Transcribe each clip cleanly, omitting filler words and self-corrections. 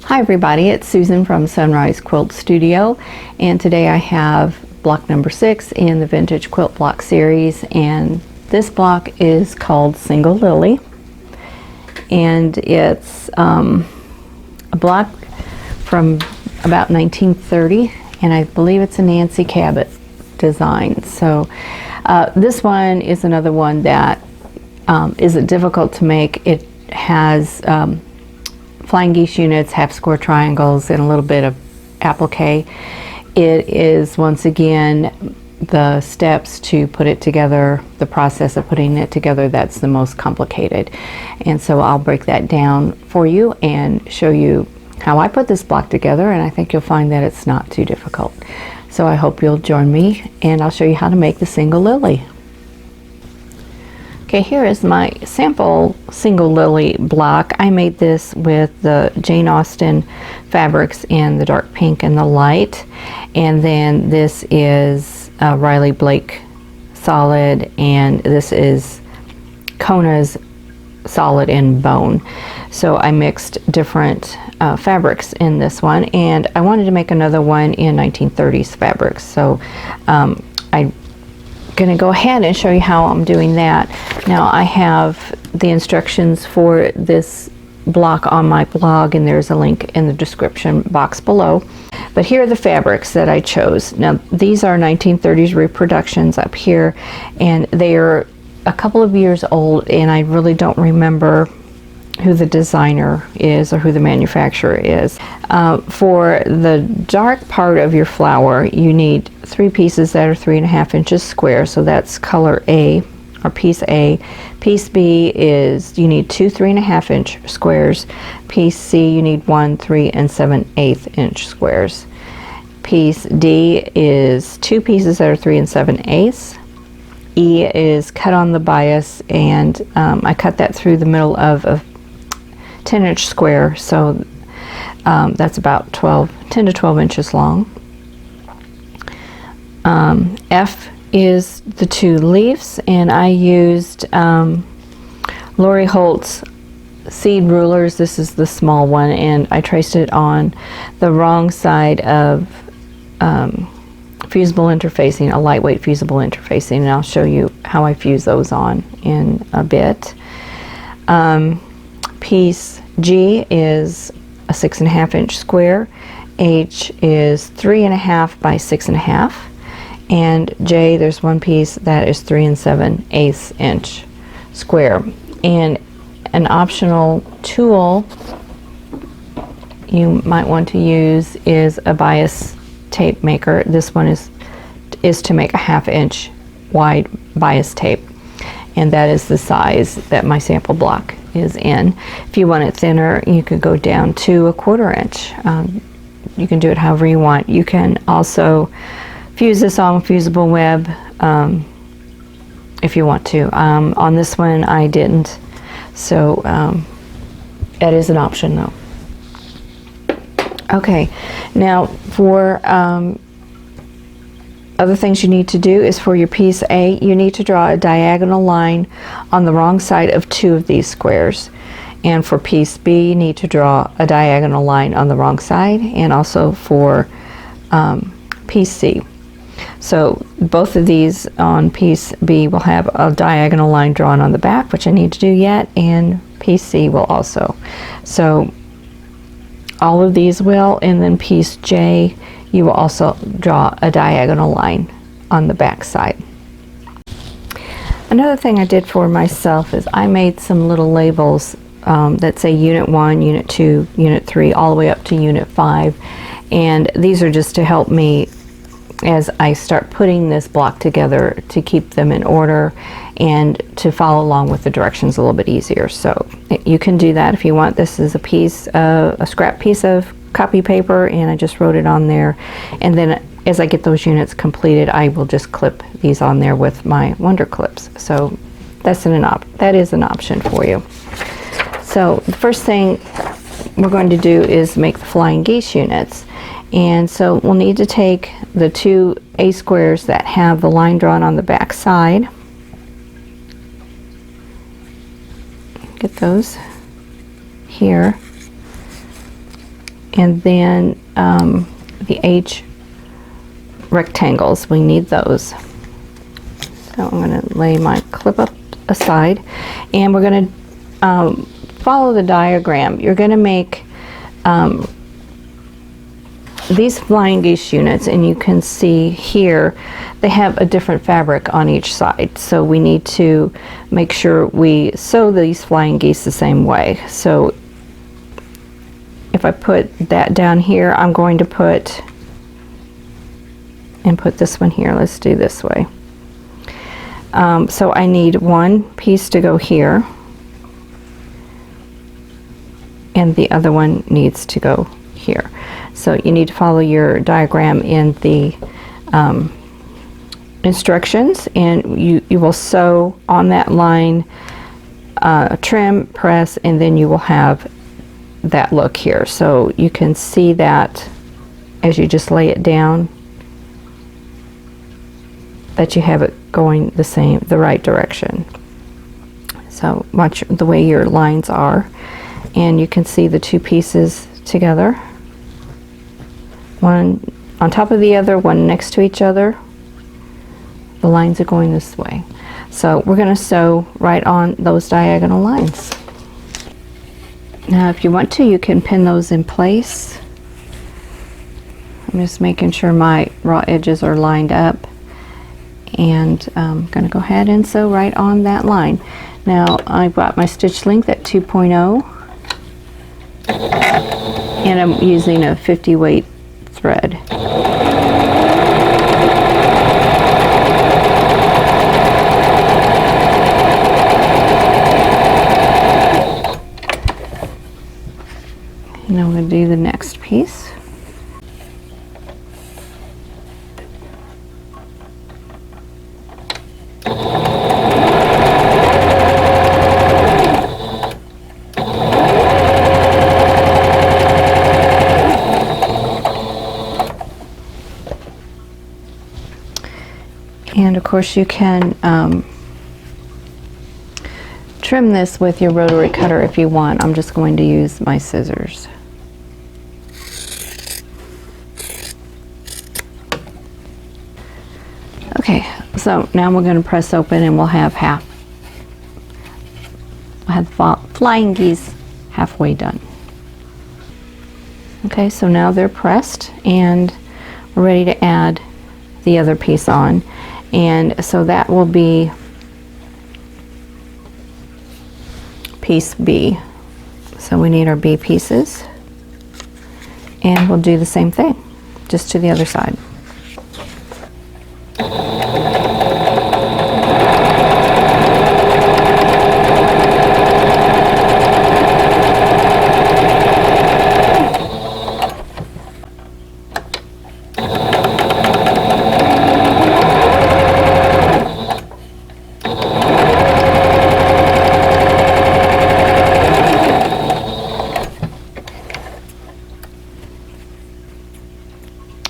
Hi everybody, it's Susan from Sunrise Quilt Studio, and today I have block number 6 in the Vintage Quilt Block series, and this block is called Single Lily, and it's a block from about 1930, and I believe it's a Nancy Cabot design. So this one is another one that isn't difficult to make. It has flying geese units, half square triangles, and a little bit of applique. It is once again the steps to put it together, the process of putting it together, that's the most complicated. And so I'll break that down for you and show you how I put this block together, and I think you'll find that it's not too difficult. So I hope you'll join me, and I'll show you how to make the single lily. Okay, here is my sample single lily block. I made this with the Jane Austen fabrics in the dark pink and the light. And then this is Riley Blake solid, and this is Kona's solid and bone. So I mixed different fabrics in this one, and I wanted to make another one in 1930s fabrics. So I'm going to go ahead and show you how I'm doing that. Now I have the instructions for this block on my blog, and there's a link in the description box below. But here are the fabrics that I chose. Now these are 1930s reproductions up here, and they are a couple of years old, and I really don't remember who the designer is or who the manufacturer is. For the dark part of your flower, you need 3 pieces that are 3.5 inches square, so that's color A or piece A. Piece B is, you need 2 3.5 inch squares. Piece C, you need 1 3 7/8 inch squares. Piece D is 2 pieces that are 3 7/8. E is cut on the bias, and I cut that through the middle of a 10-inch square, so that's about 10 to 12 inches long. F is the 2 leaves, and I used Lori Holt's seed rulers. This is the small one, and I traced it on the wrong side of fusible interfacing, a lightweight fusible interfacing, and I'll show you how I fuse those on in a bit. Piece G is a 6.5 inch square. H is 3.5 by 6.5, and J, there's one piece that is 3 7/8 inch square. And an optional tool you might want to use is a bias tape maker. This one is to make a 1/2 inch wide bias tape, and that is the size that my sample block is in. If you want it thinner, you could go down to 1/4 inch. You can do it however you want. You can also fuse this on fusible web if you want to. On this one I didn't, so that is an option though. Okay, now for other things you need to do is, for your piece A, you need to draw a diagonal line on the wrong side of 2 of these squares. And for piece B, you need to draw a diagonal line on the wrong side, and also for piece C. So both of these on piece B will have a diagonal line drawn on the back, which I need to do yet, and piece C will also. So all of these will, and then piece J, you will also draw a diagonal line on the back side. Another thing I did for myself is I made some little labels that say Unit 1, Unit 2, Unit 3, all the way up to Unit 5. And these are just to help me as I start putting this block together, to keep them in order and to follow along with the directions a little bit easier. So you can do that if you want. This is a scrap piece of copy paper, and I just wrote it on there, and then as I get those units completed, I will just clip these on there with my Wonder Clips. So that is an option for you. So the first thing we're going to do is make the flying geese units, and so we'll need to take the 2 A squares that have the line drawn on the back side. Get those here. And then the H rectangles, we need those. So I'm going to lay my clip up aside, and we're going to follow the diagram. You're going to make these flying geese units, and you can see here they have a different fabric on each side, so we need to make sure we sew these flying geese the same way. So if I put that down here, I'm going to put this one here. Let's do this way. So I need one piece to go here, and the other one needs to go here. So you need to follow your diagram in the instructions, and you will sew on that line, trim, press, and then you will have that look here. So you can see that as you just lay it down, that you have it going the right direction. So watch the way your lines are, and you can see the two pieces together, one on top of the other, one next to each other. The lines are going this way. So we're going to sew right on those diagonal lines. Now if you want to, you can pin those in place. I'm just making sure my raw edges are lined up, and I'm going to go ahead and sew right on that line. Now I've got my stitch length at 2.0, and I'm using a 50 weight thread. And I'm going to do the next piece. And of course you can trim this with your rotary cutter if you want. I'm just going to use my scissors. Okay, so now we're going to press open, and we'll have flying geese halfway done. Okay, so now they're pressed, and we're ready to add the other piece on. And so that will be piece B. So we need our B pieces, and we'll do the same thing, just to the other side.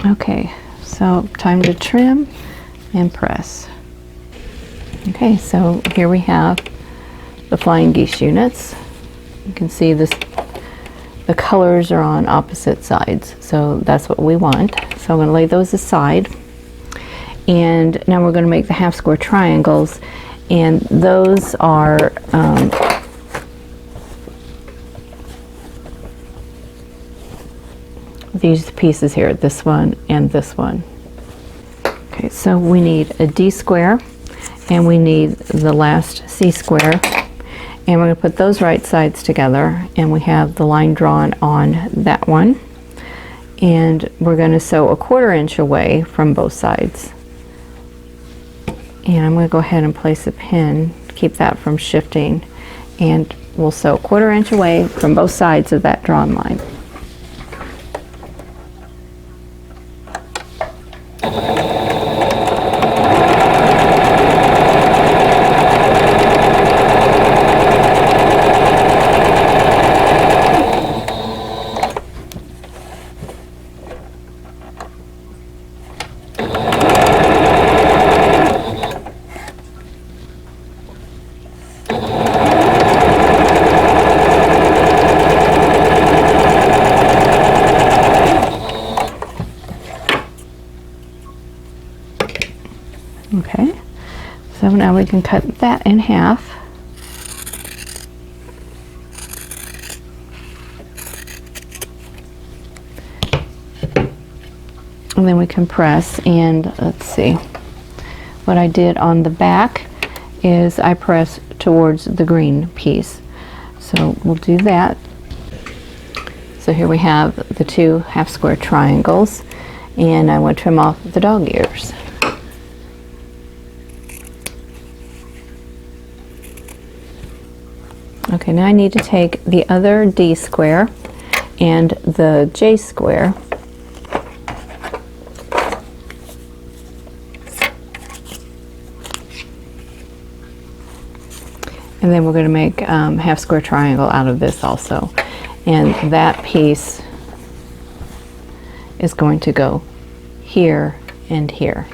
Okay, so time to trim and press. Okay, so here we have the flying geese units. You can see this, the colors are on opposite sides, so that's what we want. So I'm going to lay those aside, and now we're going to make the half square triangles, and those are these pieces here, this one and this one. Okay, so we need a D square, and we need the last C square, and we're going to put those right sides together, and we have the line drawn on that one, and we're going to sew 1/4 inch away from both sides. And I'm going to go ahead and place a pin to keep that from shifting, and we'll sew 1/4 inch away from both sides of that drawn line. So now we can cut that in half. And then we can press, and let's see. What I did on the back is I pressed towards the green piece. So we'll do that. So here we have the two half square triangles, and I want to trim off the dog ears. Okay, now I need to take the other D square and the J square, and then we're going to make half square triangle out of this also, and that piece is going to go here and here.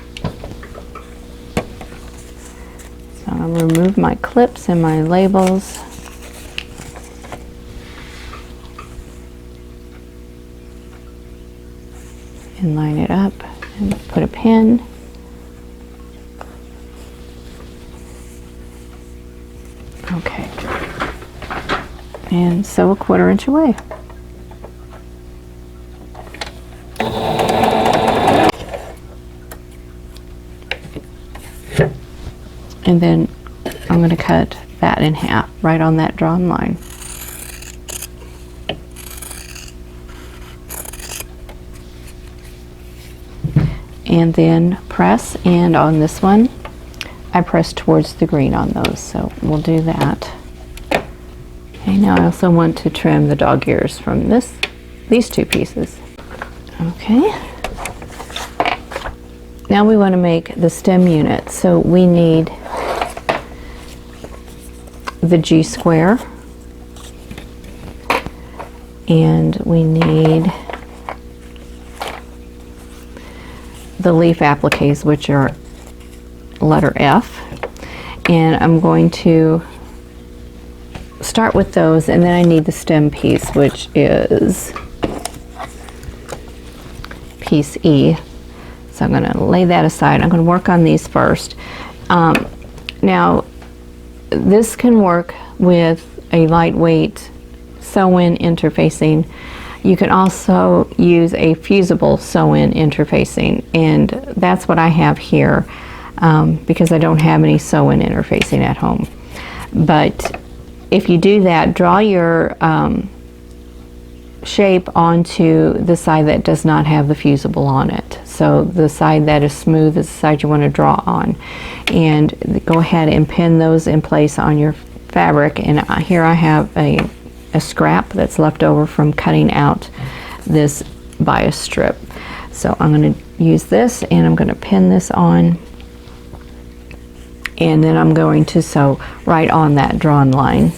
So I'm going to remove my clips and my labels. And line it up and put a pin. Okay. And sew a 1/4 inch away. And then I'm going to cut that in half right on that drawn line. And then press, and on this one I press towards the green on those, so we'll do that. Okay, now I also want to trim the dog ears from these two pieces. Okay, now we want to make the stem unit, so we need the G square, and we need the leaf appliques, which are letter F, and I'm going to start with those, and then I need the stem piece, which is piece E. So I'm going to lay that aside. I'm going to work on these first. Now this can work with a lightweight sew-in interfacing. You can also use a fusible sew-in interfacing, and that's what I have here because I don't have any sew-in interfacing at home. But if you do that, draw your shape onto the side that does not have the fusible on it. So the side that is smooth is the side you want to draw on. And go ahead and pin those in place on your fabric. And here I have a scrap that's left over from cutting out this bias strip. So I'm going to use this, and I'm going to pin this on, and then I'm going to sew right on that drawn line.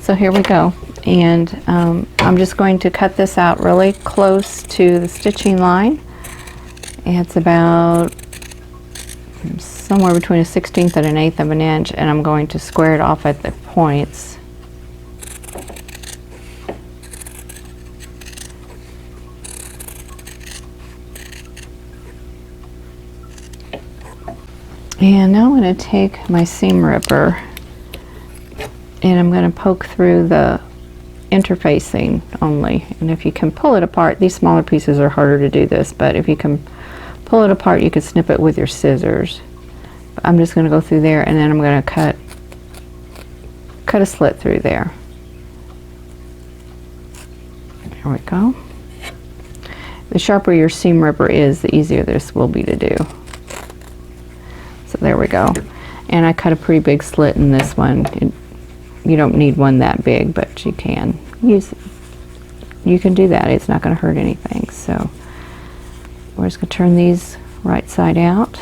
So here we go, and I'm just going to cut this out really close to the stitching line. It's about somewhere between a 1/16 and an 1/8 of an inch, and I'm going to square it off at the points. And now I'm going to take my seam ripper, and I'm going to poke through the interfacing only. And if you can pull it apart, these smaller pieces are harder to do this, but if you can pull it apart, you could snip it with your scissors. But I'm just going to go through there, and then I'm going to cut a slit through there. There we go. The sharper your seam ripper is, the easier this will be to do. So there we go. And I cut a pretty big slit in this one. You don't need one that big, but you can use it. You can do that. It's not going to hurt anything. So we're just going to turn these right side out.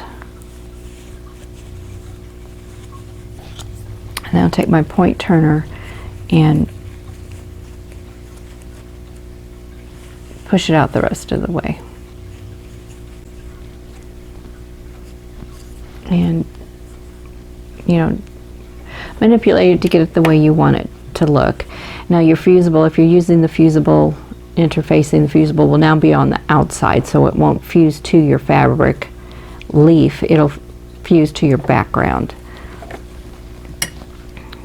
And then I'll take my point turner and push it out the rest of the way. And, you know, manipulate it to get it the way you want it to look. Now your fusible, if you're using the fusible, interfacing, the fusible will now be on the outside, so it won't fuse to your fabric leaf, it'll fuse to your background.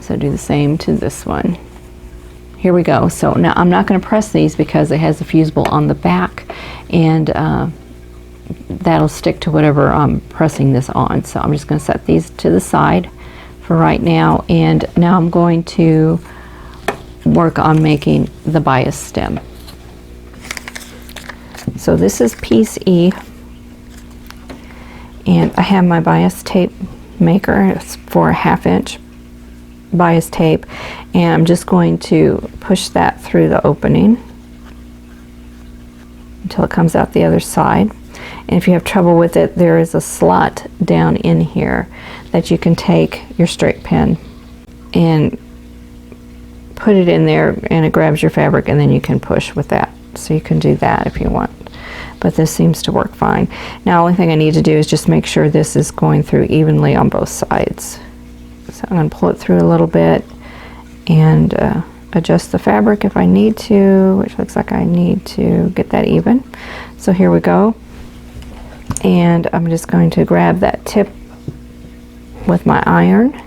So do the same to this one. Here we go. So now I'm not going to press these because it has the fusible on the back, and that'll stick to whatever I'm pressing this on. So I'm just going to set these to the side for right now, and now I'm going to work on making the bias stem. So this is piece E, and I have my bias tape maker. It's for a 1/2 inch bias tape, and I'm just going to push that through the opening until it comes out the other side. And if you have trouble with it, there is a slot down in here that you can take your straight pin and put it in there, and it grabs your fabric, and then you can push with that. So you can do that if you want, but this seems to work fine. Now, only thing I need to do is just make sure this is going through evenly on both sides. So I'm going to pull it through a little bit and adjust the fabric if I need to, which looks like I need to get that even. So here we go. And I'm just going to grab that tip with my iron,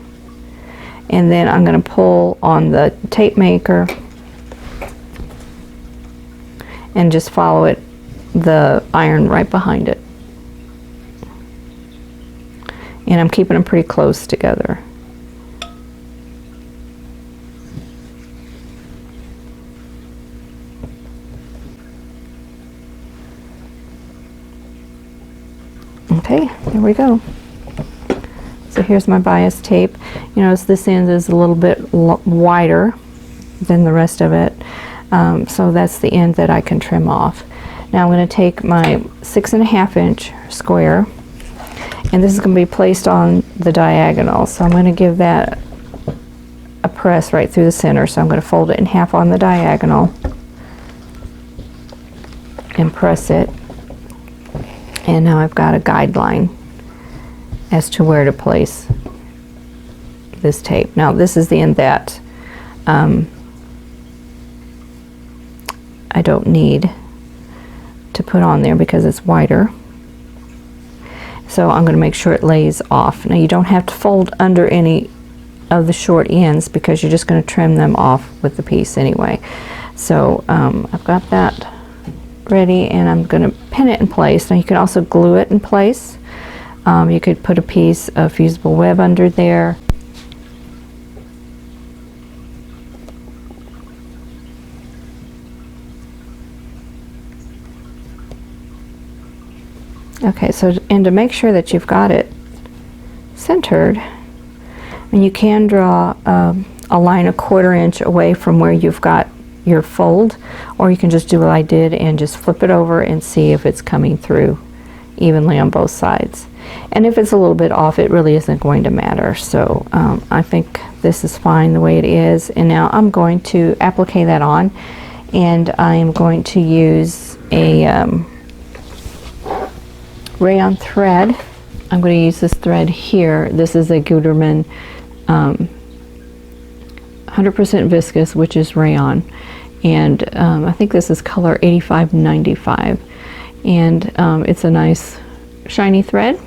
and then I'm going to pull on the tape maker and just follow it, the iron right behind it. And I'm keeping them pretty close together. Okay, there we go. So here's my bias tape. You notice this end is a little bit wider than the rest of it. So that's the end that I can trim off. Now I'm going to take my 6.5 inch square, and this is going to be placed on the diagonal. So I'm going to give that a press right through the center. So I'm going to fold it in half on the diagonal and press it. And now I've got a guideline as to where to place this tape. Now this is the end that I don't need to put on there because it's wider. So I'm going to make sure it lays off. Now you don't have to fold under any of the short ends because you're just going to trim them off with the piece anyway. So I've got that ready, and I'm going to pin it in place. Now you can also glue it in place. You could put a piece of fusible web under there. Okay, so and to make sure that you've got it centered, and you can draw a line 1/4 inch away from where you've got your fold, or you can just do what I did and just flip it over and see if it's coming through evenly on both sides. And if it's a little bit off, it really isn't going to matter. So I think this is fine the way it is. And now I'm going to applique that on, and I am going to use a rayon thread. I'm going to use this thread here. This is a Gutermann 100% viscose, which is rayon, and I think this is color 8595, and it's a nice shiny thread,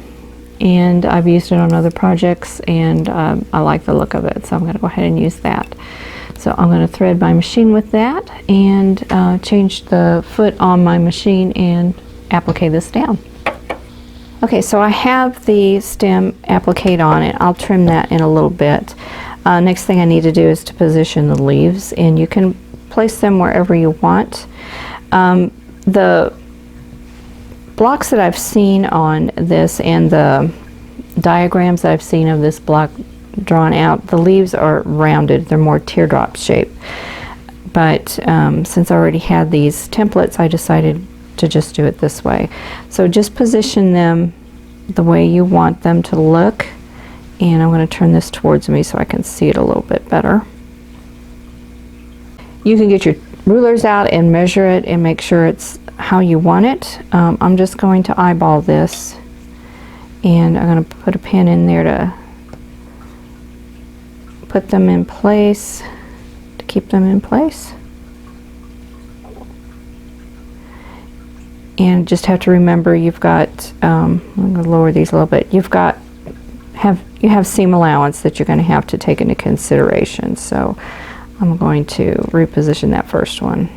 and I've used it on other projects, and I like the look of it, so I'm going to go ahead and use that. So I'm going to thread my machine with that and change the foot on my machine and applique this down. Okay, so I have the stem appliqued on it. I'll trim that in a little bit. Next thing I need to do is to position the leaves, and you can place them wherever you want. The blocks that I've seen on this and the diagrams that I've seen of this block drawn out, the leaves are rounded. They're more teardrop shaped. But since I already had these templates, I decided to just do it this way. So just position them the way you want them to look, and I'm going to turn this towards me so I can see it a little bit better. You can get your rulers out and measure it and make sure it's how you want it. I'm just going to eyeball this, and I'm going to put a pin in there to put them in place, to keep them in place. And just have to remember you've got, I'm going to lower these a little bit, you have seam allowance that you're going to have to take into consideration. So I'm going to reposition that first one.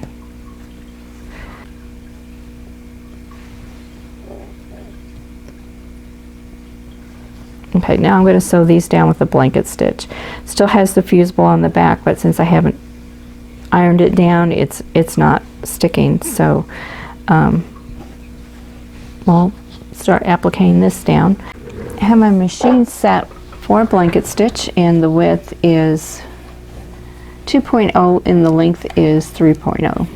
Okay, now I'm going to sew these down with a blanket stitch. Still has the fusible on the back, but since I haven't ironed it down, it's not sticking. So we'll start appliquing this down. I have my machine set for a blanket stitch, and the width is 2.0 and the length is 3.0.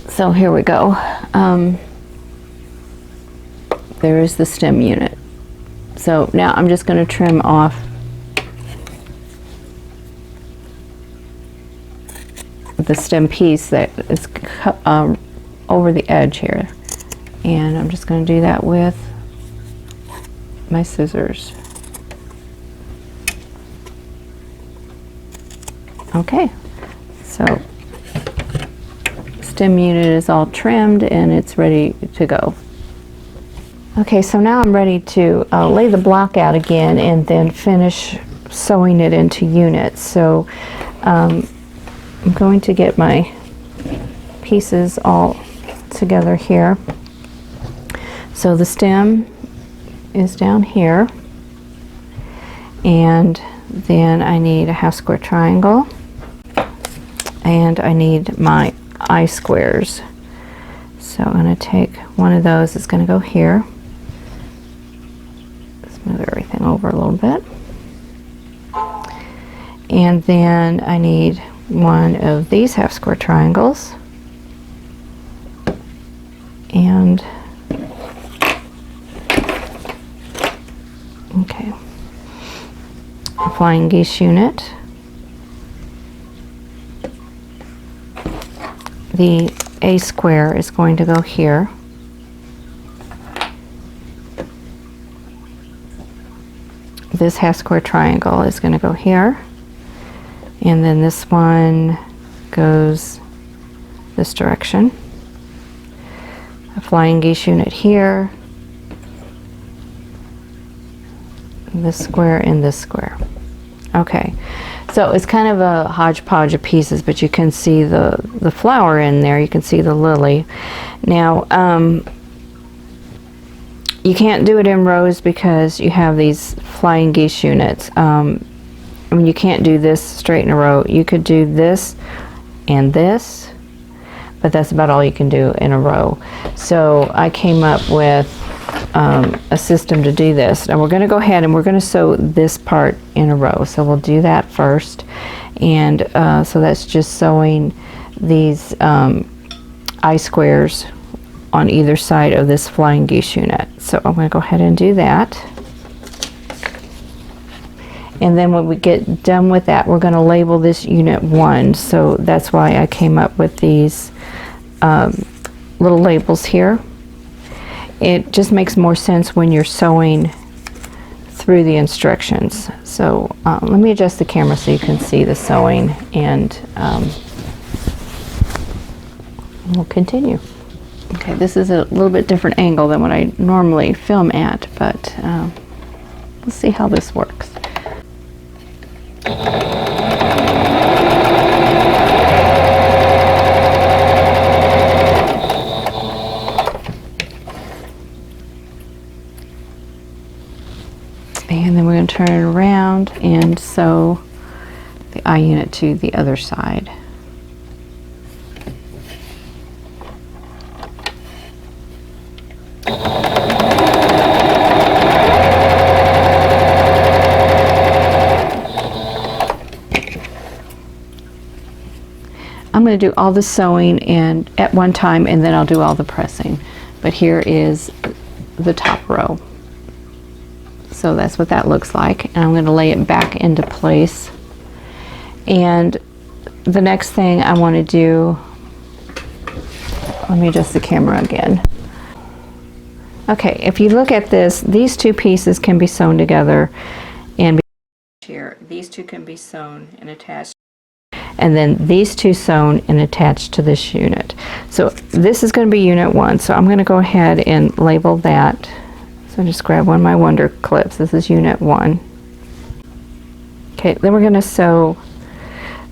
So here we go. There is the stem unit. So now I'm just going to trim off the stem piece that is over the edge here, and I'm just going to do that with my scissors. Okay, so stem unit is all trimmed and it's ready to go. Okay, so now I'm ready to lay the block out again and then finish sewing it into units. So I'm going to get my pieces all together here. So the stem is down here, and then I need a half square triangle, and I need my I squares. So I'm going to take one of those, it's going to go here. Let's move everything over a little bit. And then I need one of these half square triangles. And okay, a flying geese unit. The A square is going to go here. This half square triangle is going to go here. And then this one goes this direction. A flying geese unit here. this square and this square. Okay, so it's kind of a hodgepodge of pieces, but you can see the flower in there. You can see the lily. Now, you can't do it in rows because you have these flying geese units. I mean, you can't do this straight in a row. You could do this and this, but that's about all you can do in a row. So I came up with a system to do this. Now we're going to go ahead and we're going to sew this part in a row. So we'll do that first. And so that's just sewing these eye squares on either side of this flying geese unit. So I'm going to go ahead and do that. And then when we get done with that, we're going to label this unit 1. So that's why I came up with these little labels here. It just makes more sense when you're sewing through the instructions. So let me adjust the camera so you can see the sewing, and we'll continue. Okay, this is a little bit different angle than what I normally film at, but let's see how this works. And then we're going to turn it around and sew the eye unit to the other side. I'm going to do all the sewing and at one time, and then I'll do all the pressing. But here is the top row. So that's what that looks like, and I'm going to lay it back into place. And the next thing I want to do, let me adjust the camera again. Okay, if you look at this, these two pieces can be sewn together, and here these two can be sewn and attached, and then these two sewn and attached to this unit. So this is going to be unit 1, so I'm going to go ahead and label that. So just grab one of my Wonder clips. This is unit 1. Okay, then we're going to sew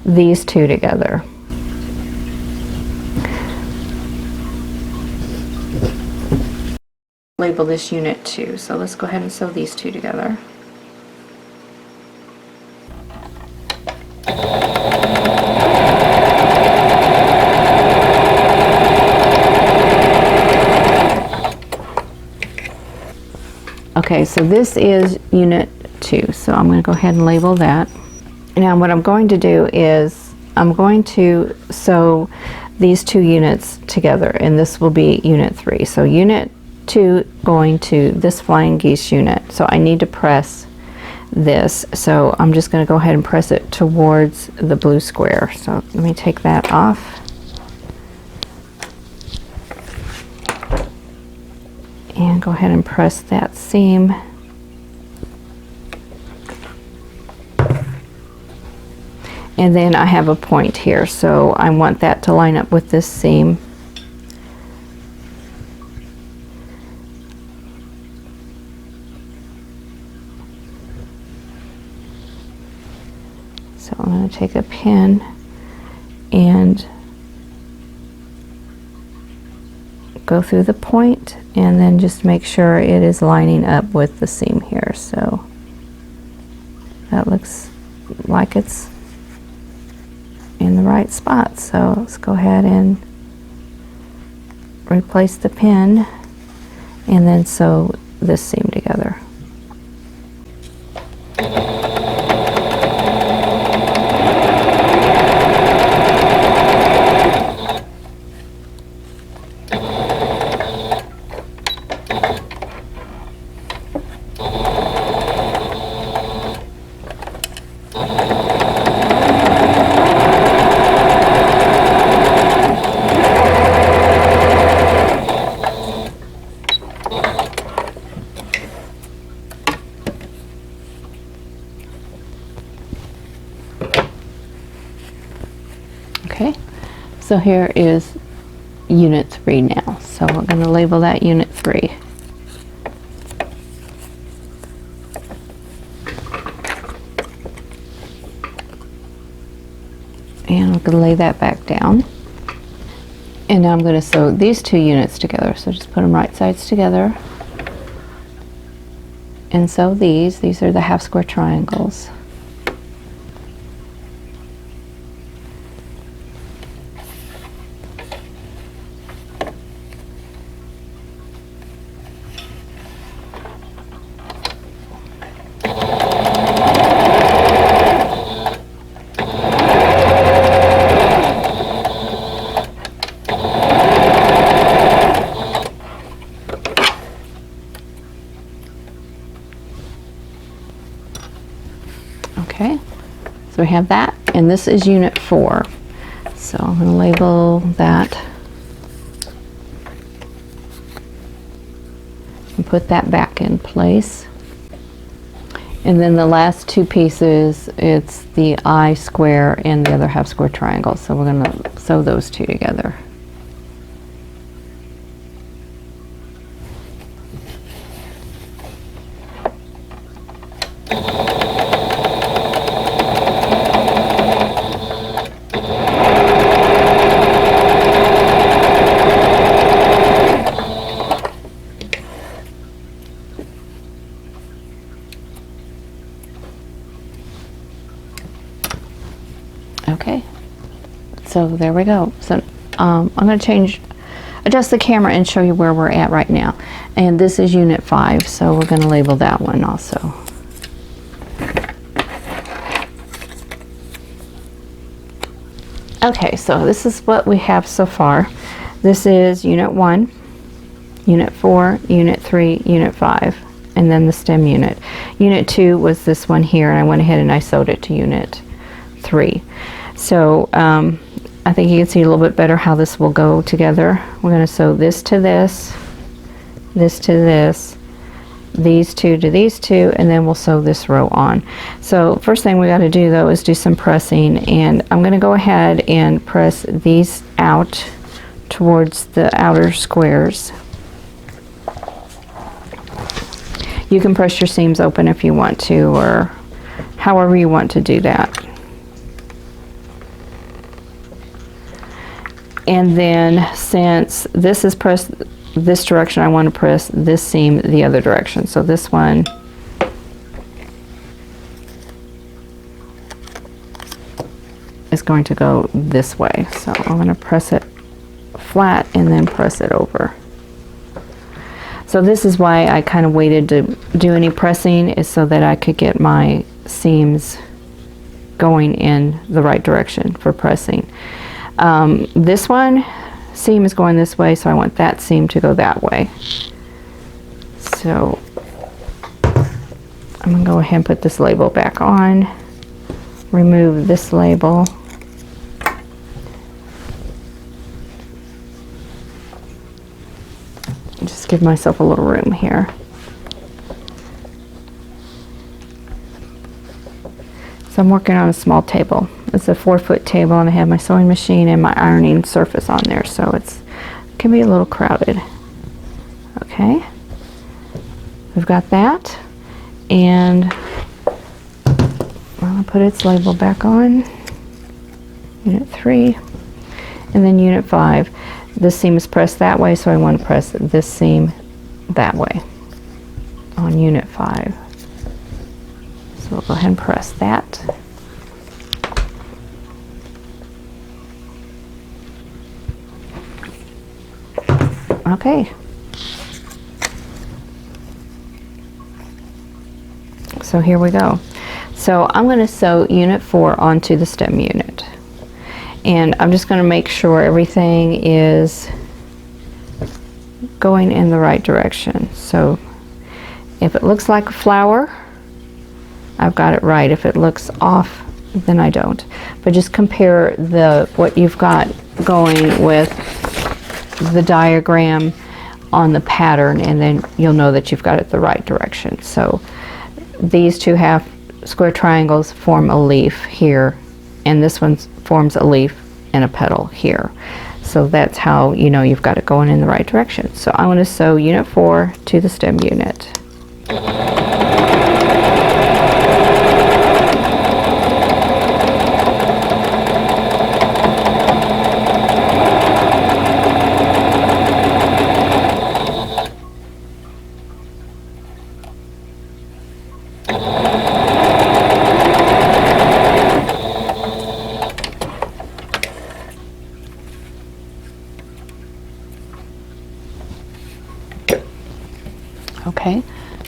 these two together. Label this unit 2. So let's go ahead and sew these two together. Okay, so this is unit 2, so I'm going to go ahead and label that. Now what I'm going to do is I'm going to sew these two units together, and this will be unit 3. So unit 2 going to this flying geese unit. So I need to press this, so I'm just going to go ahead and press it towards the blue square. So let me take that off. And go ahead and press that seam. And then I have a point here, so I want that to line up with this seam. So I'm going to take a pin and go through the point, and then just make sure it is lining up with the seam here. So that looks like it's in the right spot. So let's go ahead and replace the pin and then sew this seam together. Okay, so here is unit 3 now. So we're going to label that unit 3. gonna lay that back down. And now I'm going to sew these two units together. So just put them right sides together and sew these. These are the half square triangles. Okay, so we have that, and this is unit 4. So I'm going to label that and put that back in place. And then the last two pieces, it's the I square and the other half square triangle. So we're going to sew those two together. Okay, so there we go. So I'm going to adjust the camera and show you where we're at right now. And this is unit 5, so we're going to label that one also. Okay, so this is what we have so far. This is unit 1, unit 4, unit 3, unit 5, and then the stem unit. Unit 2 was this one here, and I went ahead and I sewed it to unit 3. So I think you can see a little bit better how this will go together. We're going to sew this to this, this to this, these two to these two, and then we'll sew this row on. So first thing we got to do though is do some pressing, and I'm going to go ahead and press these out towards the outer squares. You can press your seams open if you want to, or however you want to do that. And then since this is pressed this direction, I want to press this seam the other direction. So this one is going to go this way. So I'm going to press it flat and then press it over. So this is why I kind of waited to do any pressing, is so that I could get my seams going in the right direction for pressing. This one seam is going this way, so I want that seam to go that way. So I'm going to go ahead and put this label back on, remove this label, and just give myself a little room here. So I'm working on a small table. It's a 4-foot table, and I have my sewing machine and my ironing surface on there, so it can be a little crowded. Okay, we've got that, and I'm going to put its label back on. Unit 3, and then unit 5. This seam is pressed that way, so I want to press this seam that way on unit 5. So we'll go ahead and press that. Okay. So here we go. So I'm going to sew unit 4 onto the stem unit. And I'm just going to make sure everything is going in the right direction. So if it looks like a flower, I've got it right. If it looks off, then I don't. But just compare what you've got going with the diagram on the pattern, and then you'll know that you've got it the right direction. So these two half square triangles form a leaf here, and this one forms a leaf and a petal here. So that's how you know you've got it going in the right direction. So I'm going to sew unit 4 to the stem unit.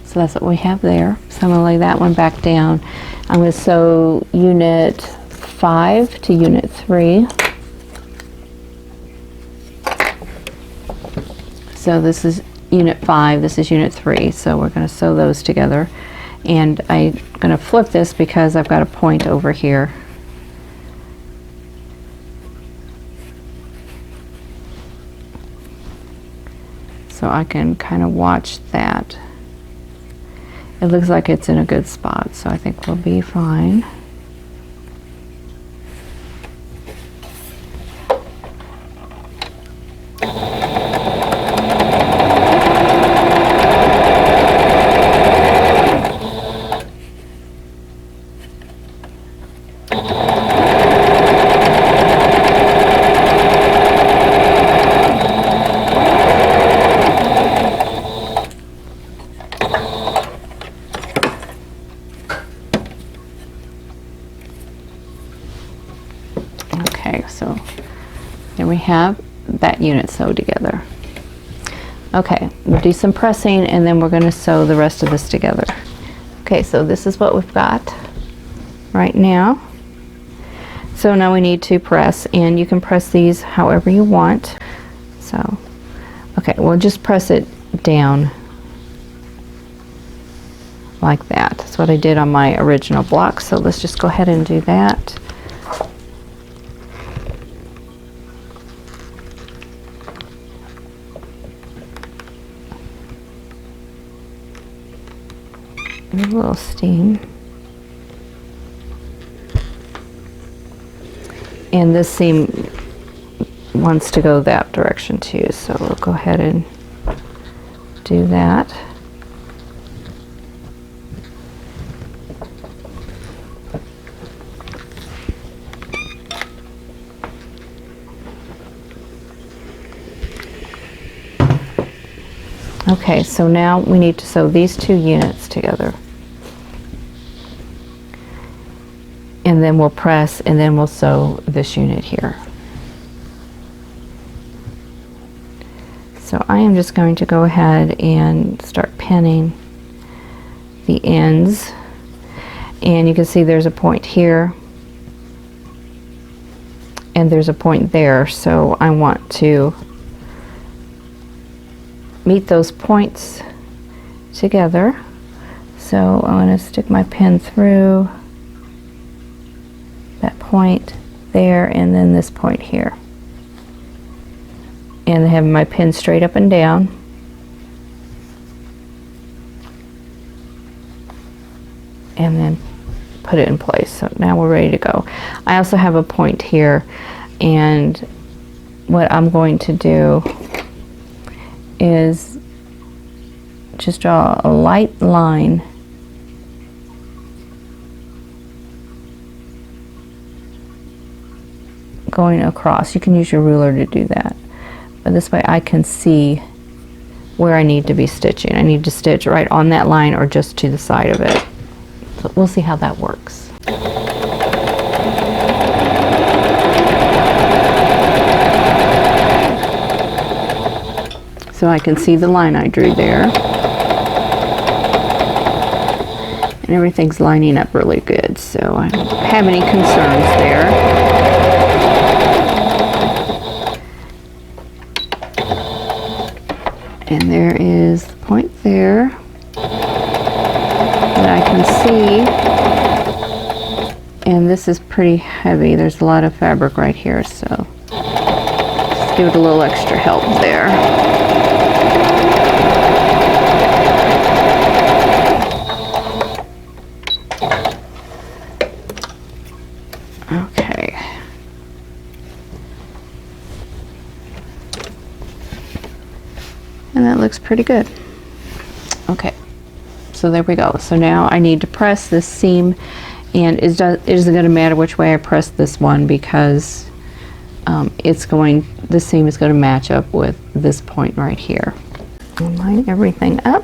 So that's what we have there. So I'm going to lay that one back down. I'm going to sew unit 5 to unit 3. So this is unit 5, this is unit 3. So we're going to sew those together. And I'm going to flip this because I've got a point over here. So I can kind of watch that. It looks like it's in a good spot, so I think we'll be fine. So there we have that unit sewed together. Okay, we'll do some pressing and then we're going to sew the rest of this together. Okay, so this is what we've got right now. So now we need to press, and you can press these however you want. So, okay, we'll just press it down like that. That's what I did on my original block, so let's just go ahead and do that. A little steam. And this seam wants to go that direction too, so we'll go ahead and do that. Okay, so now we need to sew these 2 units together. And then we'll press, and then we'll sew this unit here. So I am just going to go ahead and start pinning the ends. And you can see there's a point here, and there's a point there, so I want to meet those points together. So I'm going to stick my pin through that point there and then this point here. And I have my pin straight up and down. And then put it in place. So now we're ready to go. I also have a point here, and what I'm going to do is just draw a light line going across. You can use your ruler to do that, but this way I can see where I need to be stitching. I need to stitch right on that line or just to the side of it. So we'll see how that works. So I can see the line I drew there. And everything's lining up really good, so I don't have any concerns there. And there is the point there that I can see. And this is pretty heavy. There's a lot of fabric right here, so just give it a little extra help there. Okay. And that looks pretty good. Okay, so there we go. So now I need to press this seam, and it isn't going to matter which way I press this one because the seam is going to match up with this point right here. I'll line everything up.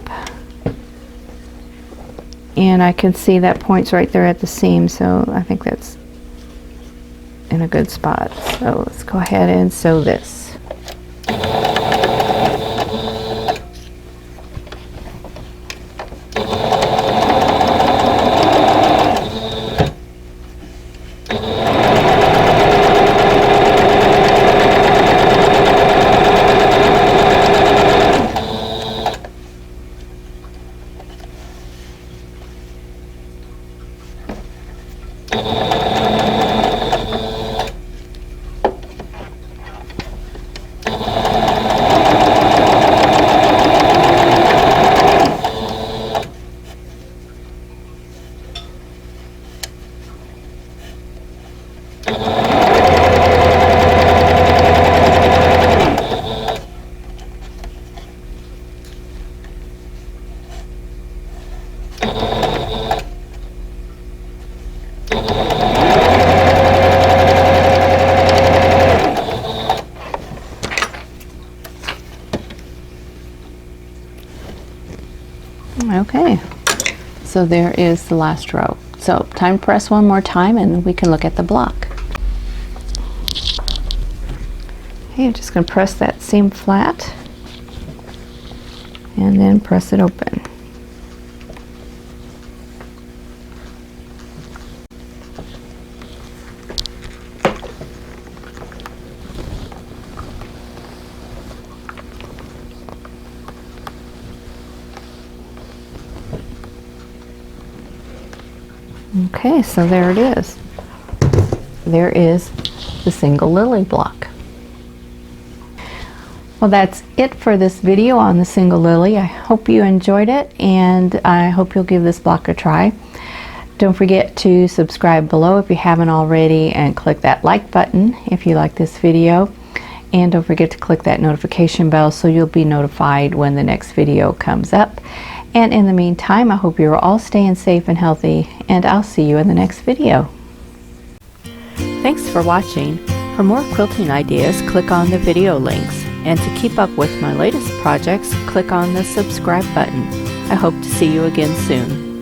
And I can see that point's right there at the seam, so I think that's in a good spot. So let's go ahead and sew this. So there is the last row. So time to press one more time and we can look at the block. Okay, I'm just going to press that seam flat and then press it open. Okay, so there it is. There is the single lily block. Well, that's it for this video on the single lily. I hope you enjoyed it, and I hope you'll give this block a try. Don't forget to subscribe below if you haven't already, and click that like button if you like this video. And don't forget to click that notification bell so you'll be notified when the next video comes up. And in the meantime, I hope you're all staying safe and healthy, and I'll see you in the next video. Thanks for watching. For more quilting ideas, click on the video links. And to keep up with my latest projects, click on the subscribe button. I hope to see you again soon.